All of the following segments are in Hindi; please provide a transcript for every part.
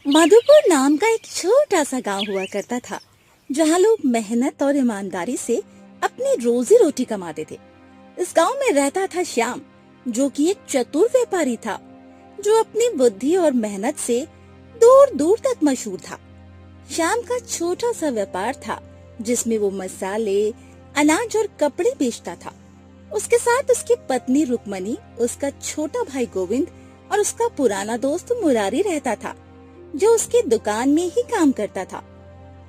मधुपुर नाम का एक छोटा सा गांव हुआ करता था, जहां लोग मेहनत और ईमानदारी से अपनी रोजी रोटी कमाते थे। इस गांव में रहता था श्याम, जो कि एक चतुर व्यापारी था, जो अपनी बुद्धि और मेहनत से दूर दूर तक मशहूर था। श्याम का छोटा सा व्यापार था, जिसमें वो मसाले, अनाज और कपड़े बेचता था। उसके साथ उसकी पत्नी रुक्मणी, उसका छोटा भाई गोविंद और उसका पुराना दोस्त मुरारी रहता था, जो उसकी दुकान में ही काम करता था।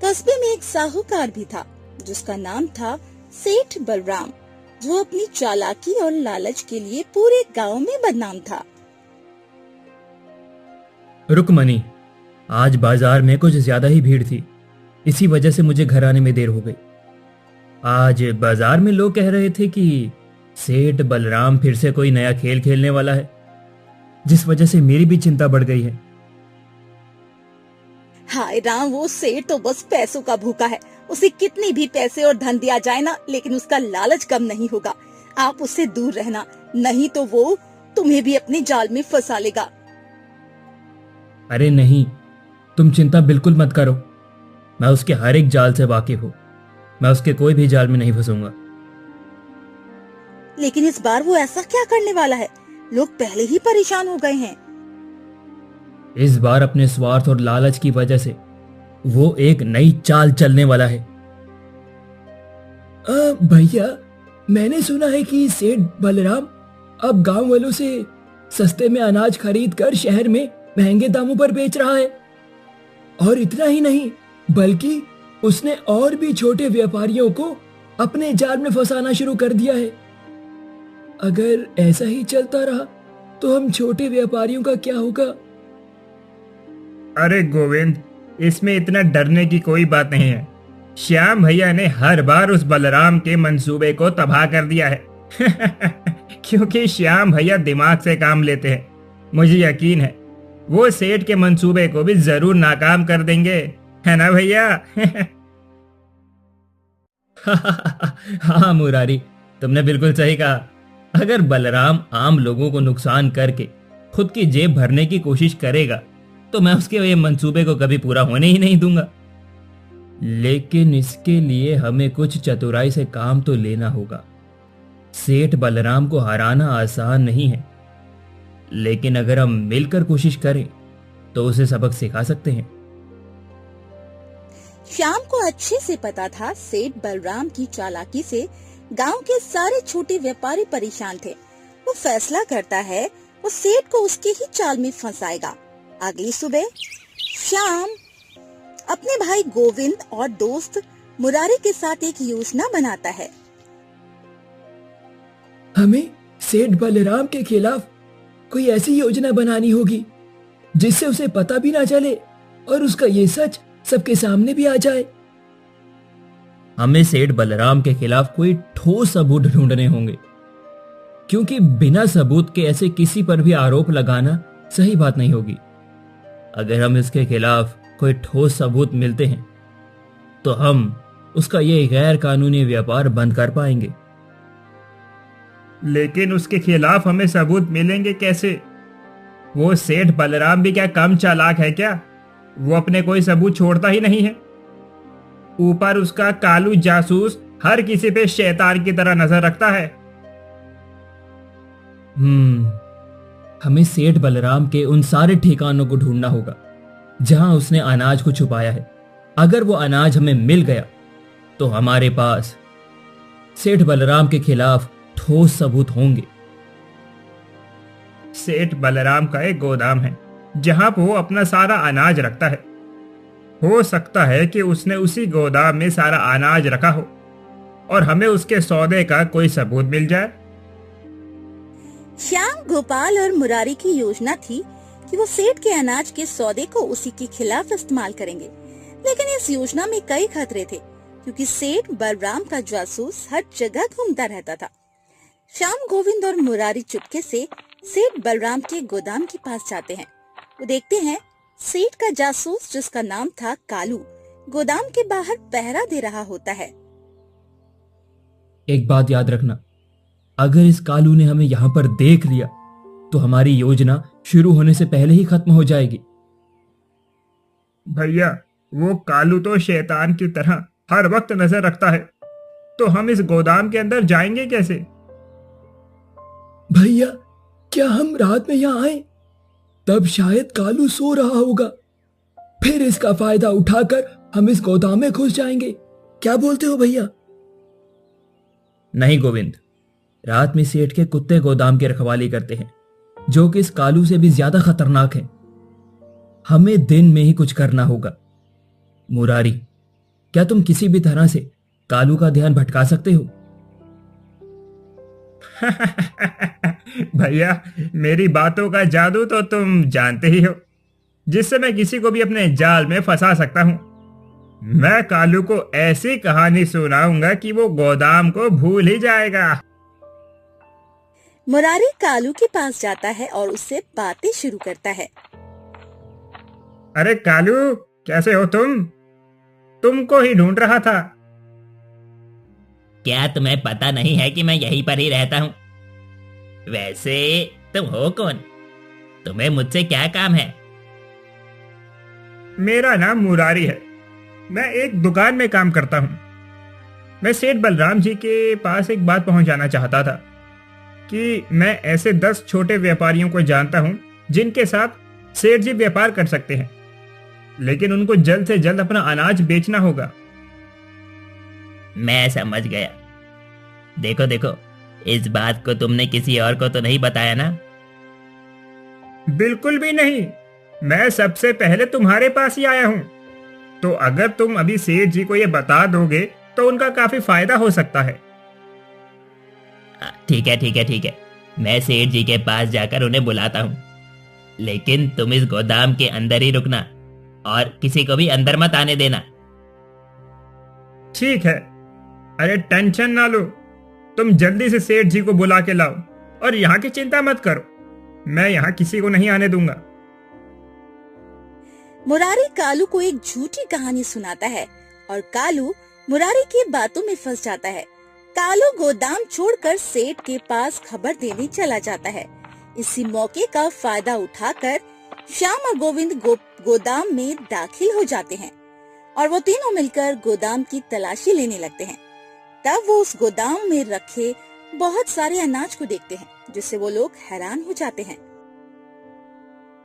कस्बे में एक साहूकार भी था, जिसका नाम था सेठ बलराम, जो अपनी चालाकी और लालच के लिए पूरे गांव में बदनाम था। रुकमणी, आज बाजार में कुछ ज्यादा ही भीड़ थी, इसी वजह से मुझे घर आने में देर हो गई। आज बाजार में लोग कह रहे थे कि सेठ बलराम फिर से कोई नया खेल खेलने वाला है, जिस वजह से मेरी भी चिंता बढ़ गई है। हाय राम, वो सेठ तो बस पैसों का भूखा है। उसे कितनी भी पैसे और धन दिया जाए ना, लेकिन उसका लालच कम नहीं होगा। आप उससे दूर रहना, नहीं तो वो तुम्हें भी अपने जाल में फंसा लेगा। अरे नहीं, तुम चिंता बिल्कुल मत करो, मैं उसके हर एक जाल से वाकिफ हूँ। मैं उसके कोई भी जाल में नहीं फंसूंगा। लेकिन इस बार वो ऐसा क्या करने वाला है? लोग पहले ही परेशान हो गए हैं। इस बार अपने स्वार्थ और लालच की वजह से वो एक नई चाल चलने वाला है। भैया, मैंने सुना है कि सेठ बलराम अब गांव वालों से सस्ते में अनाज खरीद कर शहर में महंगे दामों पर बेच रहा है। और इतना ही नहीं, बल्कि उसने और भी छोटे व्यापारियों को अपने जाल में फंसाना शुरू कर दिया है। अगर ऐसा ही चलता रहा तो हम छोटे व्यापारियों का क्या होगा? अरे गोविंद, इसमें इतना डरने की कोई बात नहीं है। श्याम भैया ने हर बार उस बलराम के मंसूबे को तबाह कर दिया है। क्योंकि श्याम भैया दिमाग से काम लेते हैं। मुझे यकीन है वो सेठ के मंसूबे को भी जरूर नाकाम कर देंगे, है ना भैया? हाँ मुरारी, तुमने बिल्कुल सही कहा। अगर बलराम आम लोगों को नुकसान करके खुद की जेब भरने की कोशिश करेगा तो मैं उसके ये मंसूबे को कभी पूरा होने ही नहीं दूंगा। लेकिन इसके लिए हमें कुछ चतुराई से काम तो लेना होगा। सेठ बलराम को हराना आसान नहीं है, लेकिन अगर हम मिलकर कोशिश करें तो उसे सबक सिखा सकते हैं। श्याम को अच्छे से पता था सेठ बलराम की चालाकी से गांव के सारे छोटे व्यापारी परेशान थे। वो फैसला करता है वो सेठ को उसके ही चाल में फंसाएगा। अगली सुबह श्याम अपने भाई गोविंद और दोस्त मुरारी के साथ एक योजना बनाता है। हमें सेठ बलराम के खिलाफ कोई ऐसी योजना बनानी होगी जिससे उसे पता भी ना चले और उसका ये सच सबके सामने भी आ जाए। हमें सेठ बलराम के खिलाफ कोई ठोस सबूत ढूंढने होंगे, क्योंकि बिना सबूत के ऐसे किसी पर भी आरोप लगाना सही बात नहीं होगी। अगर हम इसके खिलाफ कोई ठोस सबूत मिलते हैं तो हम उसका ये गैर कानूनी व्यापार बंद कर पाएंगे। लेकिन उसके खिलाफ हमें सबूत मिलेंगे कैसे? वो सेठ बलराम भी क्या कम चालाक है क्या? वो अपने कोई सबूत छोड़ता ही नहीं है। ऊपर उसका कालू जासूस हर किसी पे शैतान की तरह नजर रखता है। हमें सेठ बलराम के उन सारे ठिकानों को ढूंढना होगा जहां उसने अनाज को छुपाया है। अगर वो अनाज हमें मिल गया तो हमारे पास सेठ बलराम के खिलाफ ठोस सबूत होंगे। सेठ बलराम का एक गोदाम है जहां वो अपना सारा अनाज रखता है। हो सकता है कि उसने उसी गोदाम में सारा अनाज रखा हो और हमें उसके सौदे का कोई सबूत मिल जाए। श्याम, गोपाल और मुरारी की योजना थी कि वो सेठ के अनाज के सौदे को उसी के खिलाफ इस्तेमाल करेंगे। लेकिन इस योजना में कई खतरे थे, क्योंकि सेठ बलराम का जासूस हर जगह घूमता रहता था। श्याम, गोविंद और मुरारी चुपके से सेठ बलराम के गोदाम के पास जाते हैं। वो देखते हैं सेठ का जासूस, जिसका नाम था कालू, गोदाम के बाहर पहरा दे रहा होता है। एक बात याद रखना, अगर इस कालू ने हमें यहां पर देख लिया तो हमारी योजना शुरू होने से पहले ही खत्म हो जाएगी। भैया, वो कालू तो शैतान की तरह हर वक्त नजर रखता है, तो हम इस गोदाम के अंदर जाएंगे कैसे? भैया, क्या हम रात में यहाँ आए? तब शायद कालू सो रहा होगा, फिर इसका फायदा उठाकर हम इस गोदाम में घुस जाएंगे। क्या बोलते हो भैया? नहीं गोविंद, रात में सेठ के कुत्ते गोदाम की रखवाली करते हैं, जो कि इस कालू से भी ज्यादा खतरनाक है। हमें दिन में ही कुछ करना होगा। मुरारी, क्या तुम किसी भी तरह से कालू का ध्यान भटका सकते हो? भैया, मेरी बातों का जादू तो तुम जानते ही हो, जिससे मैं किसी को भी अपने जाल में फंसा सकता हूं। मैं कालू को ऐसी कहानी सुनाऊंगा कि वो गोदाम को भूल ही जाएगा। मुरारी कालू के पास जाता है और उससे बातें शुरू करता है। अरे कालू, कैसे हो तुम? तुमको ही ढूंढ रहा था। क्या तुम्हें पता नहीं है कि मैं यहीं पर ही रहता हूँ? वैसे तुम हो कौन? तुम्हें मुझसे क्या काम है? मेरा नाम मुरारी है। मैं एक दुकान में काम करता हूँ। मैं सेठ बलराम जी के पास एक बात पहुंचाना चाहता था कि मैं ऐसे 10 छोटे व्यापारियों को जानता हूँ जिनके साथ सेठ जी व्यापार कर सकते हैं, लेकिन उनको जल्द से जल्द अपना अनाज बेचना होगा। मैं समझ गया। देखो देखो, इस बात को तुमने किसी और को तो नहीं बताया ना? बिल्कुल भी नहीं। मैं सबसे पहले तुम्हारे पास ही आया हूँ, तो अगर तुम अभी सेठ जी को ये बता दोगे तो उनका काफी फायदा हो सकता है। ठीक है ठीक है ठीक है, मैं सेठ जी के पास जाकर उन्हें बुलाता हूँ, लेकिन तुम इस गोदाम के अंदर ही रुकना और किसी को भी अंदर मत आने देना। ठीक है। अरे टेंशन ना लो, तुम जल्दी से सेठ जी को बुला के लाओ और यहाँ की चिंता मत करो, मैं यहाँ किसी को नहीं आने दूंगा। मुरारी कालू को एक झूठी कहानी सुनाता है और कालू मुरारी की बातों में फंस जाता है। कालू गोदाम छोड़कर सेठ के पास खबर देने चला जाता है। इसी मौके का फायदा उठाकर श्याम और गोविंद गोदाम में दाखिल हो जाते हैं और वो तीनों मिलकर गोदाम की तलाशी लेने लगते हैं। तब वो उस गोदाम में रखे बहुत सारे अनाज को देखते हैं, जिससे वो लोग हैरान हो जाते हैं।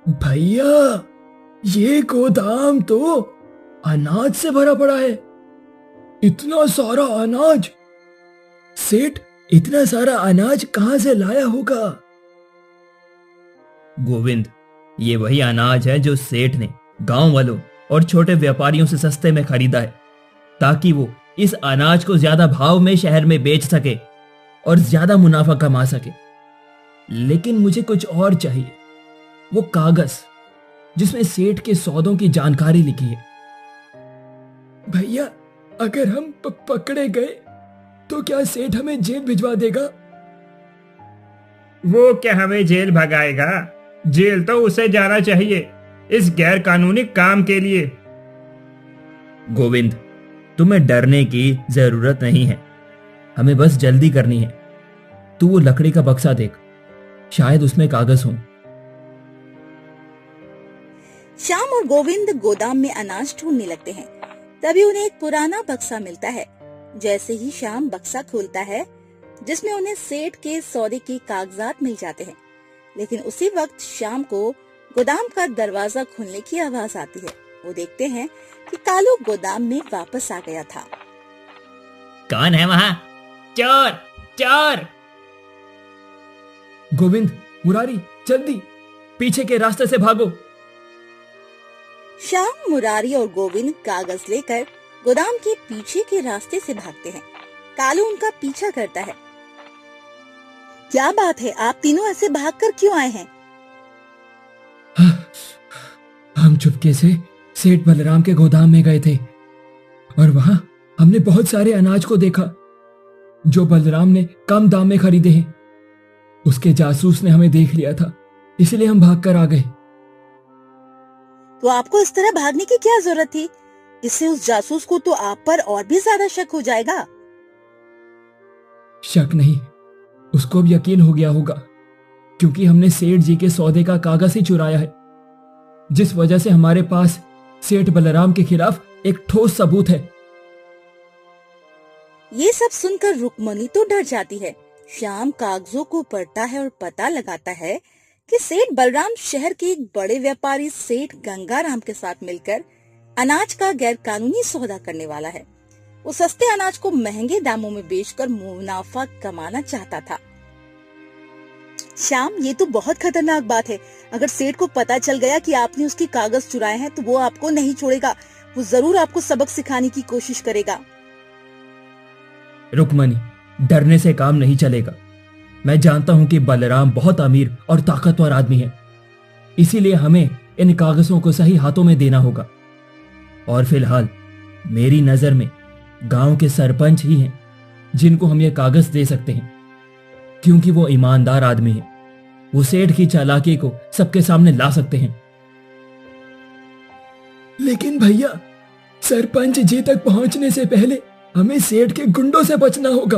भैया, ये गोदाम तो अनाज से भरा पड़ा है। इतना सारा अनाज! सेठ इतना सारा अनाज कहां से लाया होगा? गोविंद, ये वही अनाज है जो सेठ ने गांव वालों और छोटे व्यापारियों से सस्ते में खरीदा है, ताकि वो इस अनाज को ज्यादा भाव में शहर में बेच सके और ज्यादा मुनाफा कमा सके। लेकिन मुझे कुछ और चाहिए, वो कागज जिसमें सेठ के सौदों की जानकारी लिखी है। भैया, अगर हम पकड़े गए तो क्या सेठ हमें जेल भिजवा देगा? वो क्या हमें जेल भगाएगा? जेल तो उसे जाना चाहिए इस गैर कानूनी काम के लिए। गोविंद, तुम्हें डरने की जरूरत नहीं है, हमें बस जल्दी करनी है। तू वो लकड़ी का बक्सा देख, शायद उसमें कागज हो। श्याम और गोविंद गोदाम में अनाज ढूंढने लगते हैं। तभी उन्हें एक पुराना बक्सा मिलता है। जैसे ही श्याम बक्सा खोलता है, जिसमें उन्हें सेठ के सौदे के कागजात मिल जाते हैं, लेकिन उसी वक्त श्याम को गोदाम का दरवाजा खुलने की आवाज आती है। वो देखते हैं कि कालू गोदाम में वापस आ गया था। कौन है वहां? चोर चोर! गोविंद, मुरारी, जल्दी पीछे के रास्ते से भागो। श्याम, मुरारी और गोविंद कागज लेकर गोदाम के पीछे के रास्ते से भागते हैं। कालू उनका पीछा करता है। क्या बात है, आप तीनों ऐसे भागकर क्यों आए हैं? हम चुपके से सेठ बलराम के गोदाम में गए थे और वहां हमने बहुत सारे अनाज को देखा जो बलराम ने कम दाम में खरीदे हैं। उसके जासूस ने हमें देख लिया था, इसलिए हम भागकर आ गए। तो आपको इस तरह भागने की क्या जरूरत थी? इससे उस जासूस को तो आप पर और भी ज्यादा शक हो जाएगा। शक नहीं, उसको अब यकीन हो गया होगा, क्योंकि हमने सेठ जी के सौदे का कागज ही चुराया है, जिस वजह से हमारे पास सेठ बलराम के खिलाफ एक ठोस सबूत है। ये सब सुनकर रुक्मणी तो डर जाती है। श्याम कागजों को पढ़ता है और पता लगाता है कि सेठ बलराम शहर के एक बड़े व्यापारी सेठ गंगाराम के साथ मिलकर अनाज का गैर कानूनी सौदा करने वाला है। वो सस्ते अनाज को महंगे दामों में बेचकर मुनाफा कमाना चाहता था। श्याम, ये तो बहुत खतरनाक बात है। अगर सेठ को पता चल गया कि आपने उसके कागज चुराए हैं तो वो आपको नहीं छोड़ेगा। वो जरूर आपको सबक सिखाने की कोशिश करेगा। रुक्मणी, डरने से काम नहीं चलेगा। मैं जानता हूं कि बलराम बहुत अमीर और ताकतवर आदमी है, इसीलिए हमें इन कागजों को सही हाथों में देना होगा। और फिलहाल मेरी नजर में गांव के सरपंच ही हैं जिनको हम ये कागज दे सकते हैं, क्योंकि वो ईमानदार आदमी है। वो सेठ की चालाकी को सबके सामने ला सकते हैं। लेकिन भैया, सरपंच जी तक पहुंचने से पहले हमें सेठ के गुंडों से बचना होगा।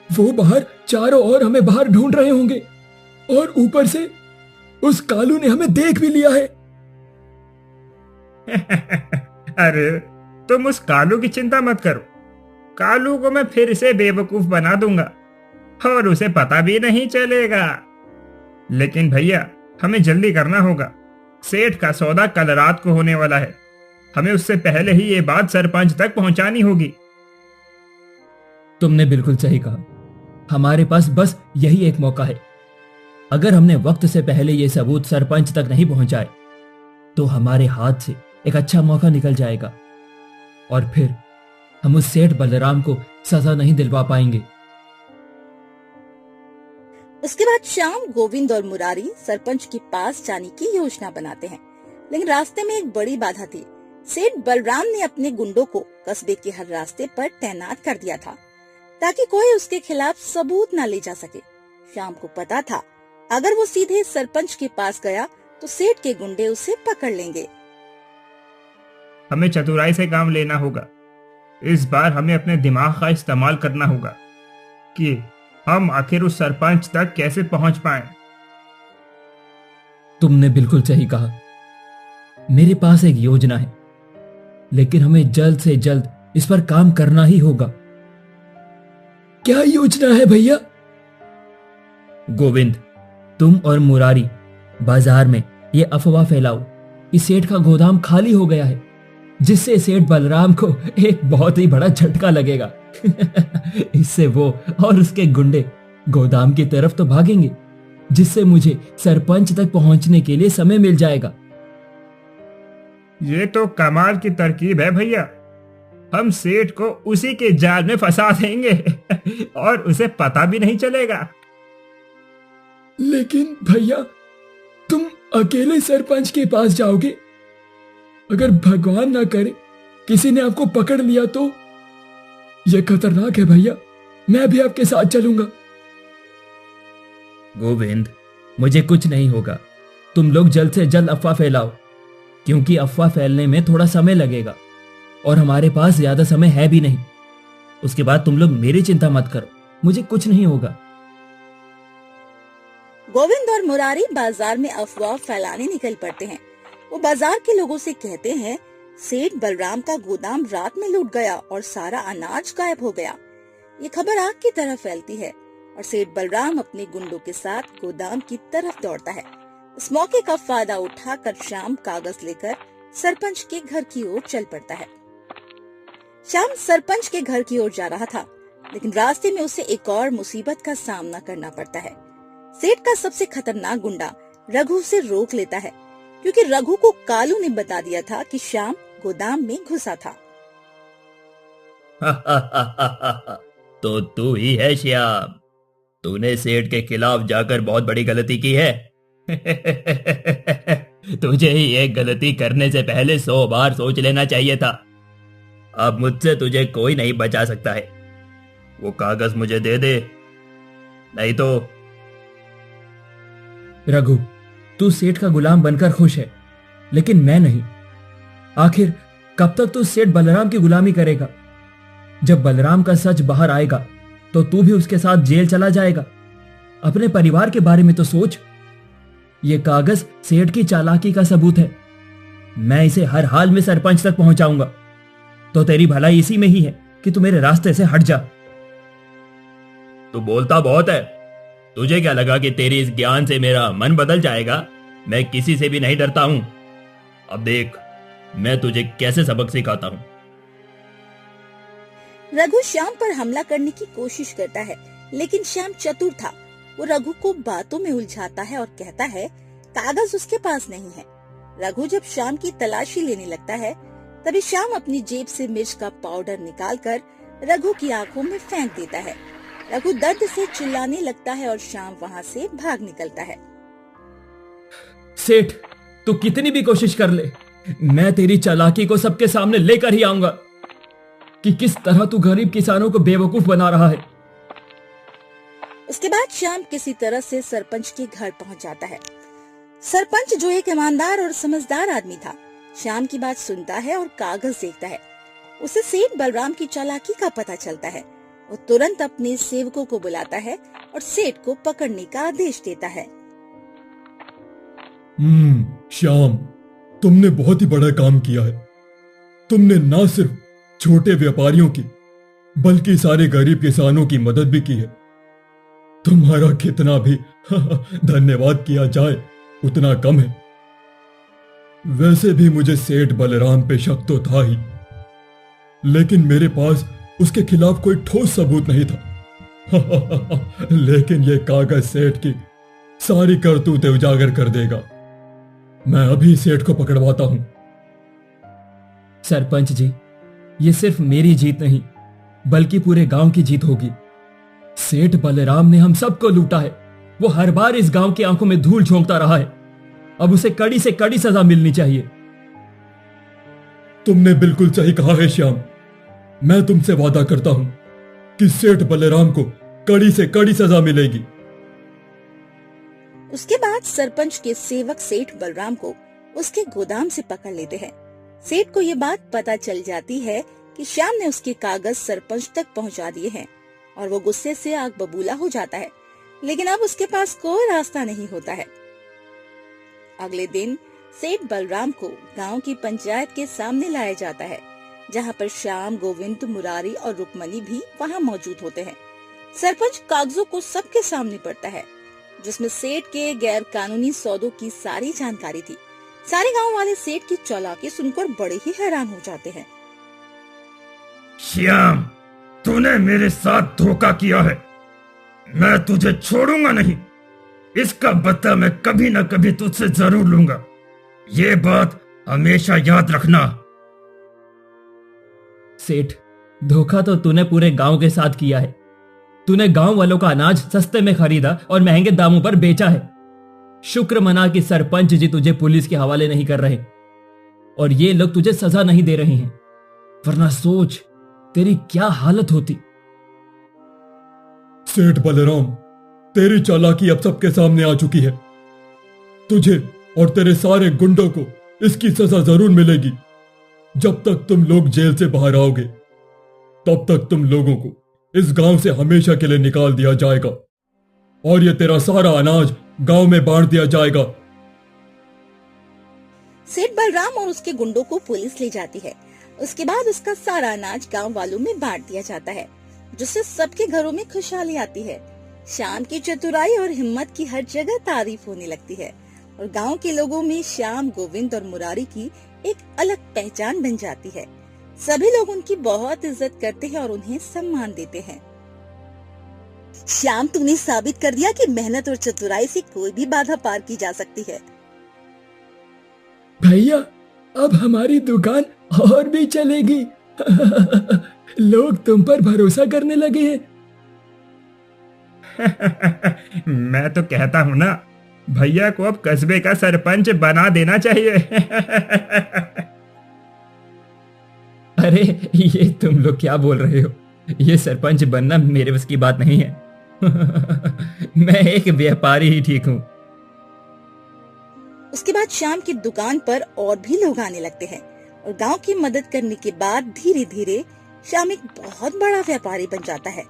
वो बाहर चारों ओर हमें बाहर ढूंढ रहे होंगे, और ऊपर से उस कालू ने हमें देख भी लिया है। अरे तुम उस कालू की चिंता मत करो। कालू को मैं फिर से बेवकूफ बना दूंगा और उसे पता भी नहीं चलेगा। लेकिन भैया, हमें जल्दी करना होगा। सेठ का सौदा कल रात को होने वाला है। हमें उससे पहले ही ये बात सरपंच तक पहुंचानी होगी। तुमने बिल्कुल सही कहा। हमारे पास बस यही एक मौका है। अगर हमने वक्त से पहले ये सबूत सरपंच तक नहीं पहुंचाए तो हमारे हाथ से एक अच्छा मौका निकल जाएगा, और फिर हम उस सेठ बलराम को सजा नहीं दिलवा पाएंगे। उसके बाद श्याम, गोविंद और मुरारी सरपंच के पास जाने की योजना बनाते हैं। लेकिन रास्ते में एक बड़ी बाधा थी। सेठ बलराम ने अपने गुंडों को कस्बे के हर रास्ते पर तैनात कर दिया था ताकि कोई उसके खिलाफ सबूत न ले जा सके। श्याम को पता था अगर वो सीधे सरपंच के पास गया तो सेठ के गुंडे उसे पकड़ लेंगे। हमें चतुराई से काम लेना होगा। इस बार हमें अपने दिमाग का इस्तेमाल करना होगा कि हम आखिर उस सरपंच तक कैसे पहुंच पाएं। तुमने बिल्कुल सही कहा। मेरे पास एक योजना है, लेकिन हमें जल्द से जल्द इस पर काम करना ही होगा। क्या योजना है भैया? गोविंद, तुम और मुरारी बाजार में ये अफवाह फैलाओ कि सेठ का गोदाम खाली हो गया है, जिससे सेठ बलराम को एक बहुत ही बड़ा झटका लगेगा। इससे वो और उसके गुंडे गोदाम की तरफ तो भागेंगे, जिससे मुझे सरपंच तक पहुंचने के लिए समय मिल जाएगा। ये तो कमाल की तरकीब है भैया। हम सेठ को उसी के जाल में फंसा देंगे और उसे पता भी नहीं चलेगा। लेकिन भैया, तुम अकेले सरपंच के पास जाओगे? अगर भगवान ना करे किसी ने आपको पकड़ लिया तो? यह खतरनाक है भैया। मैं भी आपके साथ चलूंगा। गोविंद, मुझे कुछ नहीं होगा। तुम लोग जल्द से जल्द अफवाह फैलाओ, क्योंकि अफवाह फैलने में थोड़ा समय लगेगा और हमारे पास ज्यादा समय है भी नहीं। उसके बाद तुम लोग मेरी चिंता मत करो, मुझे कुछ नहीं होगा। गोविंद और मुरारी बाजार में अफवाह फैलाने निकल पड़ते हैं। वो बाजार के लोगों से कहते हैं सेठ बलराम का गोदाम रात में लूट गया और सारा अनाज गायब हो गया। ये खबर आग की तरह फैलती है और सेठ बलराम अपने गुंडों के साथ गोदाम की तरफ दौड़ता है। इस मौके का फायदा उठाकर श्याम कागज लेकर सरपंच के घर की ओर चल पड़ता है। श्याम सरपंच के घर की ओर जा रहा था, लेकिन रास्ते में उसे एक और मुसीबत का सामना करना पड़ता है। सेठ का सबसे खतरनाक गुंडा रघु उसे रोक लेता है, क्योंकि रघु को कालू ने बता दिया था कि श्याम गोदाम में घुसा था। तो तू ही है श्याम। तूने सेठ के खिलाफ जाकर बहुत बड़ी गलती की है। तुझे ही एक गलती करने से पहले 100 बार सोच लेना चाहिए था। अब मुझसे तुझे कोई नहीं बचा सकता है। वो कागज मुझे दे दे, नहीं तो। रघु, तू सेठ का गुलाम बनकर खुश है, लेकिन मैं नहीं। आखिर कब तक तू सेठ बलराम की गुलामी करेगा? जब बलराम का सच बाहर आएगा तो तू भी उसके साथ जेल चला जाएगा। अपने परिवार के बारे में तो सोच। ये कागज सेठ की चालाकी का सबूत है। मैं इसे हर हाल में सरपंच तक पहुंचाऊंगा। तो तेरी भलाई इसी में ही है कि तू मेरे रास्ते से हट जा। तू बोलता बहुत है। तुझे क्या लगा कि तेरी इस ज्ञान से मेरा मन बदल जाएगा? मैं किसी से भी नहीं डरता हूं। अब देख, मैं तुझे कैसे सबक सिखाता हूं। रघु श्याम पर हमला करने की कोशिश करता है, लेकिन श्याम चतुर था। वो रघु को बातों में उलझाता है और कहता है कागज उसके पास नहीं है। रघु जब श्याम की तलाशी लेने लगता है, तभी श्याम अपनी जेब से मिर्च का पाउडर निकालकर रघु की आंखों में फेंक देता है। रघु दर्द से चिल्लाने लगता है और श्याम वहाँ से भाग निकलता है। सेठ, तू कितनी भी कोशिश कर ले, मैं तेरी चालाकी को सबके सामने लेकर ही आऊंगा कि किस तरह तू गरीब किसानों को बेवकूफ बना रहा है। उसके बाद श्याम किसी तरह से सरपंच के घर पहुंच जाता है। सरपंच, जो एक ईमानदार और समझदार आदमी था, श्याम की बात सुनता है और कागज देखता है। उसे सेठ बलराम की चालाकी का पता चलता है। वो तुरंत अपने सेवकों को बुलाता है और सेठ को पकड़ने का आदेश देता है। श्याम, तुमने बहुत ही बड़ा काम किया है। तुमने न सिर्फ छोटे व्यापारियों की बल्कि सारे गरीब किसानों की मदद भी की है। तुम्हारा कितना भी धन्यवाद किया जाए उतना कम है। वैसे भी मुझे सेठ बलराम पे शक तो था ही, लेकिन मेरे पास उसके खिलाफ कोई ठोस सबूत नहीं था। लेकिन ये कागज सेठ की सारी करतूतें उजागर कर देगा। मैं अभी सेठ को पकड़वाता हूं। सरपंच जी, ये सिर्फ मेरी जीत नहीं बल्कि पूरे गांव की जीत होगी। सेठ बलराम ने हम सबको लूटा है। वो हर बार इस गांव की आंखों में धूल झोंकता रहा है। अब उसे कड़ी से कड़ी सजा मिलनी चाहिए। तुमने बिल्कुल सही कहा है श्याम। मैं तुमसे वादा करता हूं कि सेठ बलराम को कड़ी से कड़ी सजा मिलेगी। उसके बाद सरपंच के सेवक सेठ बलराम को उसके गोदाम से पकड़ लेते हैं। सेठ को ये बात पता चल जाती है कि श्याम ने उसके कागज सरपंच तक पहुंचा दिए हैं और वो गुस्से से आग बबूला हो जाता है। लेकिन अब उसके पास कोई रास्ता नहीं होता है। अगले दिन सेठ बलराम को गांव की पंचायत के सामने लाया जाता है, जहां पर श्याम, गोविंद, मुरारी और रुक्मणी भी वहां मौजूद होते हैं। सरपंच कागजों को सबके सामने पढ़ता है, जिसमें सेठ के गैर कानूनी सौदों की सारी जानकारी थी। सारे गांव वाले सेठ की चालाकी सुनकर बड़े ही हैरान हो जाते हैं। श्याम, तूने मेरे साथ धोखा किया है। मैं तुझे छोड़ूंगा नहीं। इसका बदला मैं कभी न कभी तुझसे जरूर लूंगा। ये बात हमेशा याद रखना। सेठ, धोखा तो तूने पूरे गांव के साथ किया है। तूने गांव वालों का अनाज सस्ते में खरीदा और महंगे दामों पर बेचा है। शुक्र मना कि सरपंच जी तुझे पुलिस के हवाले नहीं कर रहे और ये लोग तुझे सजा नहीं दे रहे हैं, वरना सोच तेरी क्या हालत होती। सेठ बलराम, तेरी चालाकी अब सबके सामने आ चुकी है। तुझे और तेरे सारे गुंडों को इसकी सजा जरूर मिलेगी। जब तक तुम लोग जेल से बाहर आओगे, तब तक तुम लोगों को इस गांव से हमेशा के लिए निकाल दिया जाएगा और ये तेरा सारा अनाज गांव में बांट दिया जाएगा। सेठ बलराम और उसके गुंडों को पुलिस ले जाती है। उसके बाद उसका सारा अनाज गांव वालों में बांट दिया जाता है, जिससे सबके घरों में खुशहाली आती है। श्याम की चतुराई और हिम्मत की हर जगह तारीफ होने लगती है और गांव के लोगों में श्याम, गोविंद और मुरारी की एक अलग पहचान बन जाती है। सभी लोग उनकी बहुत इज्जत करते हैं और उन्हें सम्मान देते हैं। श्याम, तूने साबित कर दिया कि मेहनत और चतुराई से कोई भी बाधा पार की जा सकती है। भैया, अब हमारी दुकान और भी चलेगी। लोग तुम पर भरोसा करने लगे हैं। मैं तो कहता हूं ना, भैया को अब कस्बे का सरपंच बना देना चाहिए। अरे ये तुम लोग क्या बोल रहे हो? ये सरपंच बनना मेरे बस की बात नहीं है। मैं एक व्यापारी ही ठीक हूँ। उसके बाद श्याम की दुकान पर और भी लोग आने लगते हैं और गांव की मदद करने के बाद धीरे धीरे श्याम एक बहुत बड़ा व्यापारी बन जाता है।